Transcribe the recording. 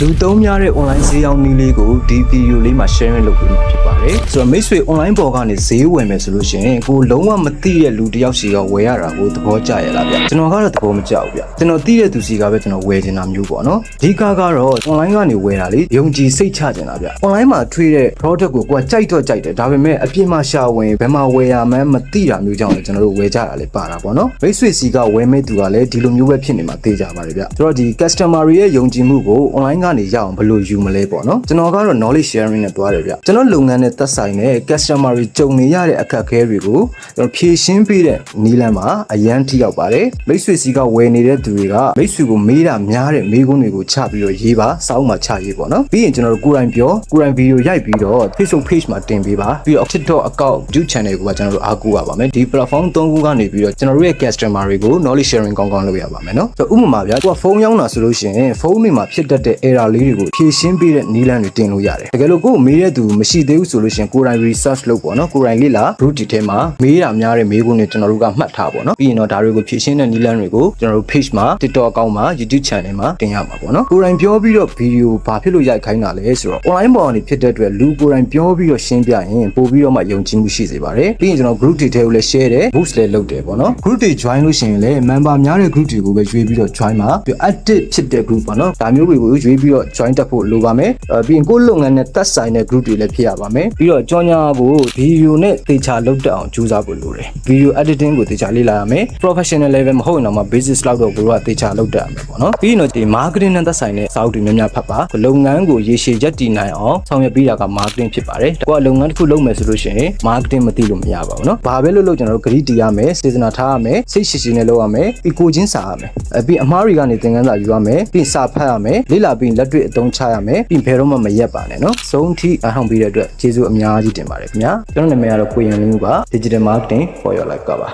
လူသုံးများတဲ့ online ဈေးရောင်းနည်းလေးကိုဒီဗီဒီယိုလေးမှာ sharing လုပ်ပေးမှာဖြစ်ပါတယ်ဆိုတော့မိတ်ဆွေ online ပေါ်ကနေဈေးဝယ်မယ်ဆိုလို့ရှိရင်ကိုလုံးဝမသိတဲ့လူတစ်ယောက်စီကဝယ်ရတာကိုသဘောကျရလားဗျကျွန်တော်ကတော့သဘောမကျဘူးဗျကျွန်တော်သိတဲ့သူစီကပဲကျွန်တော်ဝယ်နေတာမျိုးပေါ့နော်အဓိကကတော့ online ကနေဝယ်တာလေယုံကြည်စိတ်ချကျင်တာဗျ online မှာထွေးတဲ့ product ကိုကိုကကြိုက်တော့ကြိုက်တယ်ဒါပေမဲ့အပြင်မှာရှာဝင်ဘယ်မှာဝယ်ရမှန်းမသိတာမျိုးကြောင့်လည်းကျွန်တော်တို့ဝယ်ကြတာလေပါတာပေါ့နော်မိတ်ဆွေစီကဝယ်မဲ့သူကလည်းဒီလိုမျိုးပဲဖြစ်နေမှာသိကြပါတယ်ဗျဆိုတော့ဒီ customer ရဲ့ယုံကြည်မှုကို online ကနေရအောင်ဘယ်လိုယူမလဲပေါ့နော်ကျွန်တော်ကတော့ knowledge sharing နဲ့တွားတယ်ဗျကျွန်တော်လုပ်ငန်းနဲ့သက်ဆိုင်တဲ့ customer တွေကြုံနေရတဲ့အခက်အခဲတွေကိုကျွန်တော်ဖြေရှင်းပေးတဲ့နည်းလမ်းမှာအရန်ထိရောက်ပါတယ်မိတ်ဆွေစီကဝယ်နေတဲ့သူတွေကမိတ်ဆွေကိုမေးတာများတဲ့မေးခွန်းတွေကိုချပြီးတော့ရေးပါစောင်းမှာချရေးပေါ့နော်ပြီးရင်ကျွန်တော်တို့ကိုယ်တိုင်ပြောကိုယ်တိုင်ဗီဒီယိုရိုက်ပြီးတော့ Facebook page မှာတင်ပေးပါပြီးတော့ TikTok account YouTube channel ကိုပါကျွန်တော်တို့အားကိုးရပါမယ်ဒီ platform 3ခုကနေပြီးတော့ကျွန်တော်တို့ရဲ့ customer တွေကို knowledge sharing ကောင်းကောင်းလုပ်ရပါမယ်နော်ဆိုတော့ဥပမာဗျာကိုကဖုန်းရောင်းတာဆိုလို့ရှိရင်ဖုန်းတွေမှာဖြစ်တတ်တဲ့ error လေးတွေကိုဖြေရှင်းပေးတဲ့နည်းလမ်းတွေတင်လို့ရတယ်တကယ်လို့ကိုယ်မေးတဲ့သူမရှိသေးဘူးဆိုလို့ရှိရင်ကိုယ်တိုင် research လုပ်ပေါ့နော်ကိုယ်တိုင်လေ့လာ group တွေထဲမှာမေးတာများတဲ့မေးခွန်းတွေကျွန်တော်တို့ကမှတ်ထားပေါ့နော်ပြီးရင်တော့ဒါတွေကိုဖြေရှင်းတဲ့နည်းလမ်းတွေကိုကျွန်တော်တို့ page မှာ TikTok account မှာ YouTube channel မှာတင်ရမှာပေါ့နော်ကိုယ်တိုင်ပြောပြီးတော့ video ဘာဖြစ်လို့ရိုက်ခိုင်းတာလဲဆိုတော့ online ပေါ်ကနေဖြစ်တဲ့အတွက်လူကိုယ်တိုင်ပြောပြီးတော့ရှင်းပြရင်ပို့ပြီးတော့မှယုံကြည်မှုရှိစေပါတယ်ပြီးရင်ကျွန်တော် group တွေထဲကိုလည်း share တယ် boost လည်းလုပ်တယ်ပေါ့နော် group တွေ join လို့ရှိရင်လည်း member များတဲ့ group တွေကိုပဲရွေးပြီးတော့ join မှာပြီး active ဖြစ်တဲ့ group ပေါ့နော်ဒါမျိုးတွေကိုရွေးပြီးတော့ join တက်ဖို့လိုပါမယ်ပြီးရင်ကိုယ်လုပ်ငန်းနဲ့သက်ဆိုင်တဲ့ group တွေလည်းဖြစ်ရပါမယ်ပြီးတော့ကြော်ညာကို video နဲ့သေချာလုပ်တတ်အောင်ကြိုးစားဖို့လိုတယ် video editing ကိုသေချာလေ့လာရမယ် professional level မဟုတ်ရင်တော့မှ basic လောက်တော့ကိုယ်ကသေချာလုပ်တတ်ရမယ်ပေါ့နော်ပြီးရင်တော့ဒီ marketing နဲ့သက်ဆိုင်တဲ့စာအုပ်တွေများများဖတ်ပါလုပ်ငန်းကိုရေရှည်ရပ်တည်နိုင်အောင်ဆောင်ရွက်ပေးတာက marketing ဖြစ်ပါတယ်ကိုကလုပ်ငန်းတစ်ခုလုပ်မယ်ဆိုလို့ရှိရင် marketing မသိလို့မရပါဘူးเนาะဘာပဲလုပ်ကျွန်တော်တို့ဂရုတည်ရမယ်စေတနာထားရမယ်စိတ်ရှိရှိနဲ့လုပ်ရမယ်ပြီးကိုချင်းစာရမယ်ပြီးအမားတွေကနေသင်ခန်းစာယူရမယ်ပြီးစာဖတ်ရမယ်လေ့လာပြီးလက်တွေ့အသုံးချရမယ်ပြီးဘယ်တော့မှမရက်ပါနဲ့เนาะဆုံးထိအားထုတ်ပြီးတဲ့အတွက်ကျေးဇူးအများကြီးတင်ပါတယ်ခင်ဗျာကျွန်တော်နာမည်ကတော့ကိုရင်လင်းဦးပါ Digital Marketing for Your Life ကပါ